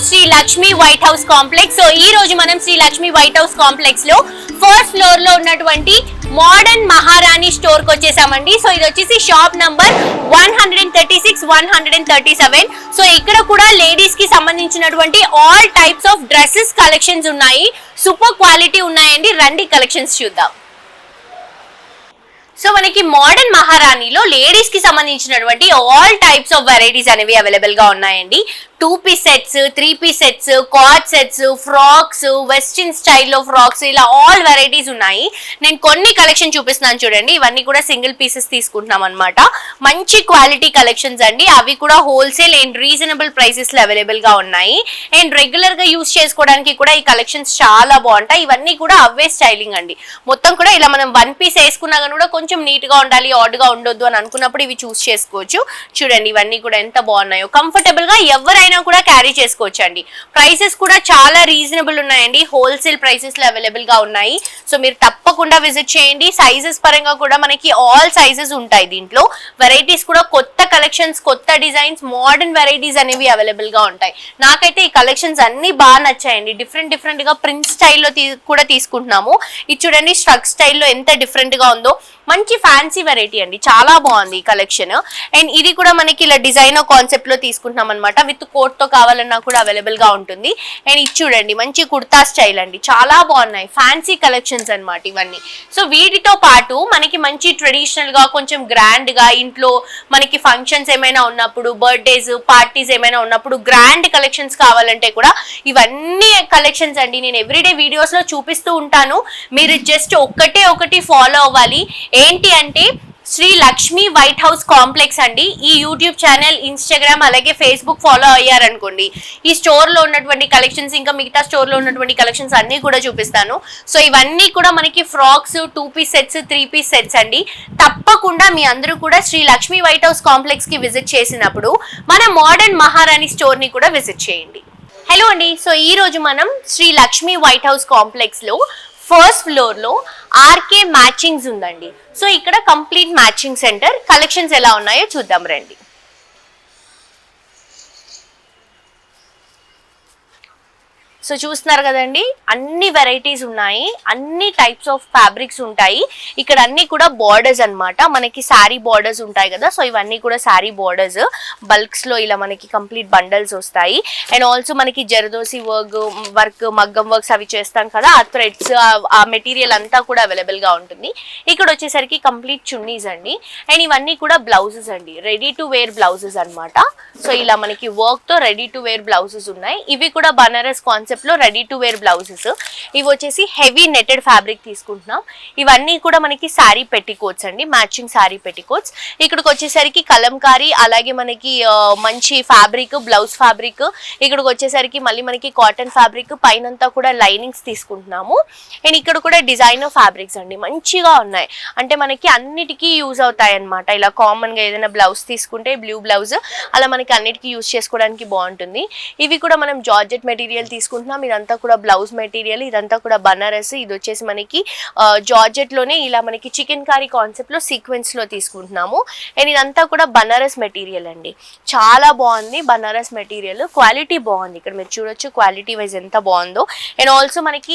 Shri Lakshmi White House complex. So ఈ రోజు మనం Shri Lakshmi White House complex లో ఫస్ట్ ఫ్లోర్ లో ఉన్నటువంటి మోడర్న్ మహారాణి స్టోర్ కి వచ్చేసామండి. సో ఇది వచ్చేసి షాప్ నంబర్ 136, 137. సో ఇక్కడ కూడా లేడీస్ కి సంబంధించినటువంటి all types of dresses collections ఉన్నాయి. సూపర్ క్వాలిటీ ఉన్నాయండి. రండి కలెక్షన్స్ చూద్దాం. సో మనకి మోడర్న్ మహారాణిలో లేడీస్ కి సంబంధించినటువంటి ఆల్ టైప్స్ ఆఫ్ వెరైటీస్ అనేవి అవైలబుల్ గా ఉన్నాయండి. 2 piece sets, 3 piece sets, card sets, frocks, western స్టైల్లో ఫ్రాక్స్, ఇలా ఆల్ వెరైటీస్ ఉన్నాయి. నేను కొన్ని కలెక్షన్ చూపిస్తున్నాను చూడండి. ఇవన్నీ కూడా సింగిల్ పీసెస్ తీసుకుంటున్నాం అనమాట. మంచి క్వాలిటీ కలెక్షన్స్ అండి. అవి కూడా హోల్సేల్ అండ్ రీజనబుల్ ప్రైసెస్ లో అవైలబుల్ గా ఉన్నాయి. అండ్ రెగ్యులర్ గా యూస్ చేసుకోవడానికి కూడా ఈ కలెక్షన్స్ చాలా బాగుంటాయి. ఇవన్నీ కూడా అవే స్టైలింగ్ అండి. మొత్తం కూడా ఇలా మనం 1 పీస్ వేసుకున్నా కానీ కూడా కొంచెం నీట్ గా ఉండాలి, ఆడ్ గా ఉండొద్దు అని అనుకున్నప్పుడు ఇవి చూస్ చేసుకోవచ్చు. చూడండి ఇవన్నీ కూడా ఎంత బాగున్నాయో. కంఫర్టబుల్ గా ఎవరైనా కూడా క్యారీ చేసుకోవచ్చు అండి. ప్రైసెస్ కూడా చాలా రీజనబుల్ ఉన్నాయండి. హోల్సేల్ ప్రైసెస్ లో అవైలబుల్ గా ఉన్నాయి. సో మీరు తప్పకుండా విజిట్ చేయండి. సైజెస్ పరంగా కూడా మనకి ఆల్ సైజెస్ ఉంటాయి. దీంట్లో వెరైటీస్ కూడా కొత్త కలెక్షన్స్, కొత్త డిజైన్స్, మోడర్న్ వెరైటీస్ అనేవి అవైలబుల్ గా ఉంటాయి. నాకైతే ఈ కలెక్షన్స్ అన్ని బాగా నచ్చాయండి. డిఫరెంట్ గా ప్రింట్ స్టైల్లో కూడా తీసుకుంటున్నాము. ఇది చూడండి స్ట్రక్ స్టైల్లో ఎంత డిఫరెంట్ గా ఉందో. మంచి ఫ్యాన్సీ వెరైటీ అండి. చాలా బాగుంది ఈ కలెక్షన్. అండ్ ఇది కూడా మనకి ఇలా డిజైనర్ కాన్సెప్ట్ లో తీసుకుంటున్నాం అనమాట. విత్ కోట్ తో కావాలన్నా కూడా అవైలబుల్ గా ఉంటుంది. అండ్ ఇది చూడండి మంచి కుర్తా స్టైల్ అండి. చాలా బాగున్నాయి. ఫ్యాన్సీ కలెక్షన్స్ అనమాట ఇవన్నీ. సో వీటితో పాటు మనకి మంచి ట్రెడిషనల్ గా, కొంచెం గ్రాండ్ గా, ఇంట్లో మనకి ఫంక్షన్స్ ఏమైనా ఉన్నప్పుడు, బర్త్డేస్, పార్టీస్ ఏమైనా ఉన్నప్పుడు గ్రాండ్ కలెక్షన్స్ కావాలంటే కూడా ఇవన్నీ కలెక్షన్స్ అండి. నేను ఎవ్రీడే వీడియోస్ లో చూపిస్తూ ఉంటాను. మీరు జస్ట్ ఒకటి ఫాలో అవ్వాలి. ఏంటి అంటే Shri Lakshmi White House complex అండి. ఈ యూట్యూబ్ ఛానల్, ఇన్స్టాగ్రామ్, అలాగే ఫేస్బుక్ ఫాలో అయ్యారనుకోండి, ఈ స్టోర్ లో ఉన్నటువంటి కలెక్షన్స్, ఇంకా మిగతా స్టోర్ లో ఉన్నటువంటి కలెక్షన్స్ అన్ని కూడా చూపిస్తాను. సో ఇవన్నీ కూడా మనకి frocks, 2 piece sets, 3 piece sets అండి. తప్పకుండా మీ అందరూ కూడా Shri Lakshmi White House complex కి విజిట్ చేసినప్పుడు మన మోడర్న్ మహారాణి స్టోర్ ని కూడా విజిట్ చేయండి. హలో అండి. సో ఈ రోజు మనం Shri Lakshmi White House complex లో ఫస్ట్ ఫ్లోర్ లో ఆర్కే మ్యాచింగ్స్ ఉందండి. సో ఇక్కడ కంప్లీట్ మ్యాచింగ్ సెంటర్. కలెక్షన్స్ ఎలా ఉన్నాయో చూద్దాం రండి. సో చూస్తున్నారు కదండి, అన్ని వెరైటీస్ ఉన్నాయి, అన్ని టైప్స్ ఆఫ్ ఫ్యాబ్రిక్స్ ఉంటాయి. ఇక్కడ అన్ని కూడా బార్డర్స్ అన్నమాట. మనకి శారీ బార్డర్స్ ఉంటాయి కదా, సో ఇవన్నీ కూడా శారీ బార్డర్స్. బల్క్స్ లో ఇలా మనకి కంప్లీట్ బండల్స్ వస్తాయి. అండ్ ఆల్సో మనకి జరదోసి వర్క్, మగ్గం వర్క్స్ అవి చేస్తాం కదా, ఆ థ్రెడ్స్, ఆ మెటీరియల్ అంతా కూడా అవైలబుల్ గా ఉంటుంది. ఇక్కడ వచ్చేసరికి కంప్లీట్ చున్నీస్ అండి. అండ్ ఇవన్నీ కూడా బ్లౌజెస్ అండి, రెడీ టు వేర్ బ్లౌజెస్ అనమాట. సో ఇలా మనకి వర్క్ తో రెడీ టు వేర్ బ్లౌజెస్ ఉన్నాయి. ఇవి కూడా బనారస్ కాన్సెప్ట్ లో రెడీ టు వేర్ బ్లౌజెస్. ఇవి వచ్చేసి హెవీ నెటెడ్ ఫ్యాబ్రిక్ తీసుకుంటున్నాం. ఇవన్నీ కూడా మనకి శారీ పెట్టికోట్స్ అండి, మ్యాచింగ్ శారీ పెట్టికోట్స్. ఇక్కడికి వచ్చేసరికి కలంకారీ, అలాగే మనకి మంచి ఫ్యాబ్రిక్, బ్లౌజ్ ఫ్యాబ్రిక్. ఇక్కడికి వచ్చేసరికి మళ్ళీ మనకి కాటన్ ఫ్యాబ్రిక్, పైనంతా కూడా లైనింగ్స్ తీసుకుంటున్నాము. అండ్ ఇక్కడ కూడా డిజైనర్ ఫ్యాబ్రిక్స్ అండి, మంచిగా ఉన్నాయి. అంటే మనకి అన్నిటికీ యూజ్ అవుతాయి అనమాట. ఇలా కామన్ గా ఏదైనా బ్లౌజ్ తీసుకుంటే, బ్లూ బ్లౌజ్, అలా మనకి అన్నిటికీ యూజ్ చేసుకోవడానికి బాగుంటుంది. ఇవి కూడా మనం జార్జెట్ మెటీరియల్ తీసుకుంటున్నాం. ఇదంతా కూడా బ్లౌజ్ మెటీరియల్, ఇదంతా కూడా బనారస్. ఇది వచ్చేసి మనకి జార్జెట్ లోనే ఇలా మనకి చికెన్ కారీ కాన్సెప్ట్ లో సీక్వెన్స్ లో తీసుకుంటున్నాము. అండ్ ఇదంతా కూడా బనారస్ మెటీరియల్ అండి. చాలా బాగుంది బనారస్ మెటీరియల్. క్వాలిటీ బాగుంది. ఇక్కడ మీరు చూడొచ్చు క్వాలిటీ వైజ్ ఎంత బాగుందో. అండ్ ఆల్సో మనకి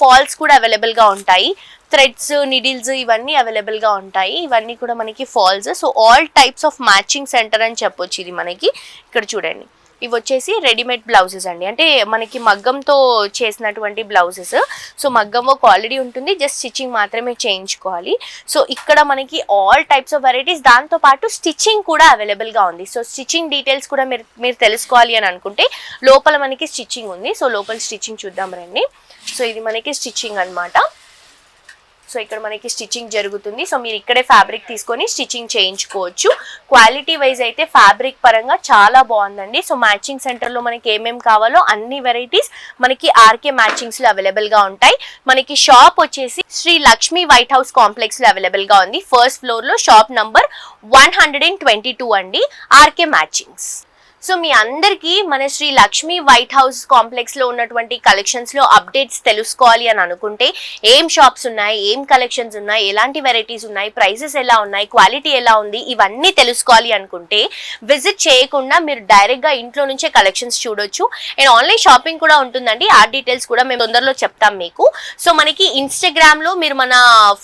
ఫాల్స్ కూడా అవైలబుల్ గా ఉంటాయి. థ్రెడ్స్, నిడిల్స్ ఇవన్నీ అవైలబుల్ గా ఉంటాయి. ఇవన్నీ కూడా మనకి falls. So all types of matching center అని చెప్పొచ్చు ఇది మనకి. ఇక్కడ చూడండి, ఇవి వచ్చేసి రెడీమేడ్ బ్లౌజెస్ అండి. అంటే మనకి మగ్గంతో చేసినటువంటి బ్లౌజెస్. సో మగ్గం వర్క్ ఆల్రెడీ ఉంటుంది, జస్ట్ స్టిచ్చింగ్ మాత్రమే చేయించుకోవాలి. సో ఇక్కడ మనకి ఆల్ టైప్స్ ఆఫ్ వెరైటీస్, దాంతో పాటు స్టిచ్చింగ్ కూడా అవైలబుల్ గా ఉంది. సో స్టిచ్చింగ్ డీటెయిల్స్ కూడా మీరు తెలుసుకోవాలి అని అనుకుంటే లోపల మనకి స్టిచ్చింగ్ ఉంది. సో లోపల స్టిచ్చింగ్ చూద్దాం రండి. సో ఇది మనకి స్టిచ్చింగ్ అనమాట. సో ఇక్కడ మనకి స్టిచ్చింగ్ జరుగుతుంది. సో మీరు ఇక్కడే ఫ్యాబ్రిక్ తీసుకొని స్టిచ్చింగ్ చేయించుకోవచ్చు. క్వాలిటీ వైజ్ అయితే ఫ్యాబ్రిక్ పరంగా చాలా బాగుందండి. సో మ్యాచింగ్ సెంటర్ లో మనకి ఏమేమి కావాలో అన్ని వెరైటీస్ మనకి ఆర్కే మ్యాచింగ్స్ లో అవైలబుల్ గా ఉంటాయి. మనకి షాప్ వచ్చేసి Shri Lakshmi White House complex లో అవైలబుల్ గా ఉంది. ఫస్ట్ ఫ్లోర్ లో షాప్ నంబర్ 122 అండి, ఆర్కే మ్యాచింగ్స్. సో మీ అందరికీ మన Shri Lakshmi White House complex లో ఉన్నటువంటి కలెక్షన్స్ లో అప్డేట్స్ తెలుసుకోవాలి అని అనుకుంటే ఏం షాప్స్ ఉన్నాయి, ఏం కలెక్షన్స్ ఉన్నాయి, ఎలాంటి వెరైటీస్ ఉన్నాయి, ప్రైసెస్ ఎలా ఉన్నాయి, క్వాలిటీ ఎలా ఉంది, ఇవన్నీ తెలుసుకోవాలి అనుకుంటే విజిట్ చేయకుండా మీరు డైరెక్ట్ గా ఇంట్లో నుంచే కలెక్షన్స్ చూడొచ్చు. అండ్ ఆన్లైన్ షాపింగ్ కూడా ఉంటుందండి. ఆ డీటెయిల్స్ కూడా మేము తొందరలో చెప్తాం మీకు. సో మనకి ఇన్స్టాగ్రామ్ లో మీరు మన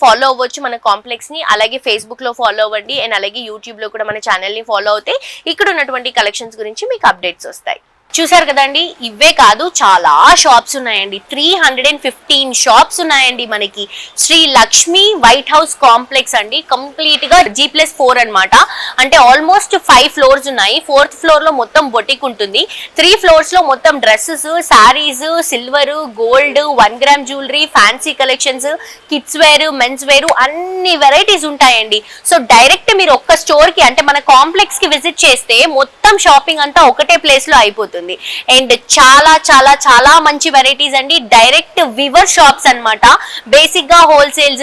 ఫాలో అవ్వచ్చు మన కాంప్లెక్స్ ని, అలాగే ఫేస్బుక్ లో ఫాలో అవ్వండి, అండ్ అలాగే యూట్యూబ్ లో కూడా మన ఛానల్ ని ఫాలో అవుతే ఇక్కడ ఉన్నటువంటి కలెక్షన్స్ గురించి మీకు అప్డేట్స్ వస్తాయి. చూసారు కదండి, ఇవే కాదు చాలా షాప్స్ ఉన్నాయండి. 315 షాప్స్ ఉన్నాయండి మనకి Shri Lakshmi White House complex అండి. కంప్లీట్ గా G+4 అన్నమాట. అంటే ఆల్మోస్ట్ 5 ఫ్లోర్స్ ఉన్నాయి. 4th ఫ్లోర్ లో మొత్తం బొటిక్ ఉంటుంది. 3 ఫ్లోర్స్ లో మొత్తం dresses, saris, silver, gold, 1 gram jewellery, fancy collections, kids wear, mens wear, అన్ని వెరైటీస్ ఉంటాయండి. సో డైరెక్ట్ మీరు ఒక్క స్టోర్ కి అంటే మన కాంప్లెక్స్ కి విజిట్ చేస్తే మొత్తం షాపింగ్ అంతా ఒకటే ప్లేస్ లో అయిపోతుంది. అండ్ చాలా చాలా చాలా మంచి వెరైటీస్ అండి. డైరెక్ట్ వివర్ షాప్స్ అన్నమాట. బేసిక్ గా హోల్సేల్స్,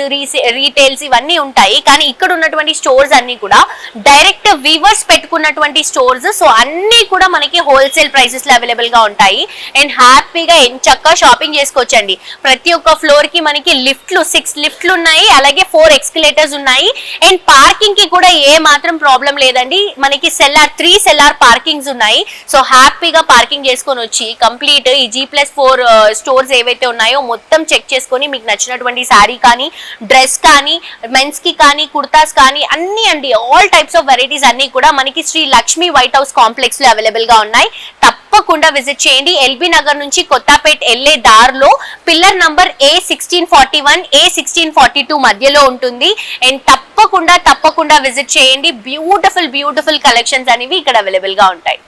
రీటైల్స్ ఇవన్నీ ఉంటాయి. కానీ ఇక్కడ ఉన్నటువంటి స్టోర్స్ అన్ని కూడా డైరెక్ట్ వివర్స్ పెట్టుకున్నటువంటి స్టోర్స్. సో అన్ని కూడా మనకి హోల్సేల్ ప్రైసెస్ లో అవైలబుల్ గా ఉంటాయి. అండ్ హ్యాపీగా ఎంచక్కా షాపింగ్ చేసుకోవచ్చండి. ప్రతి ఒక్క ఫ్లోర్ కి మనకి లిఫ్ట్లు 6 లిఫ్ట్లు ఉన్నాయి, అలాగే 4 ఎక్స్కలేటర్స్ ఉన్నాయి. అండ్ పార్కింగ్ కి కూడా ఏ మాత్రం ప్రాబ్లం లేదండి. మనకి 3 సెల్లార్ పార్కింగ్స్ ఉన్నాయి. సో హ్యాపీగా పార్కింగ్ చేసుకొని వచ్చి కంప్లీట్ ఈ G+4 స్టోర్స్ ఏవైతే ఉన్నాయో మొత్తం చెక్ చేసుకొని మీకు నచ్చినటువంటి శారీ కానీ, డ్రెస్ కానీ, మెన్స్ కి కానీ, కుర్తాస్ కానీ అన్ని అండి, ఆల్ టైప్స్ ఆఫ్ వెరైటీస్ అన్ని కూడా మనకి Shri Lakshmi White House complex లో అవైలబుల్ గా ఉన్నాయి. తప్పకుండా విజిట్ చేయండి. ఎల్బీ నగర్ నుంచి కొత్తపేట వెళ్లే దారిలో పిల్లర్ నంబర్ A1641, A1642 మధ్యలో ఉంటుంది. అండ్ తప్పకుండా విజిట్ చేయండి. బ్యూటిఫుల్ కలెక్షన్స్ అనేవి ఇక్కడ అవైలబుల్ గా ఉంటాయి.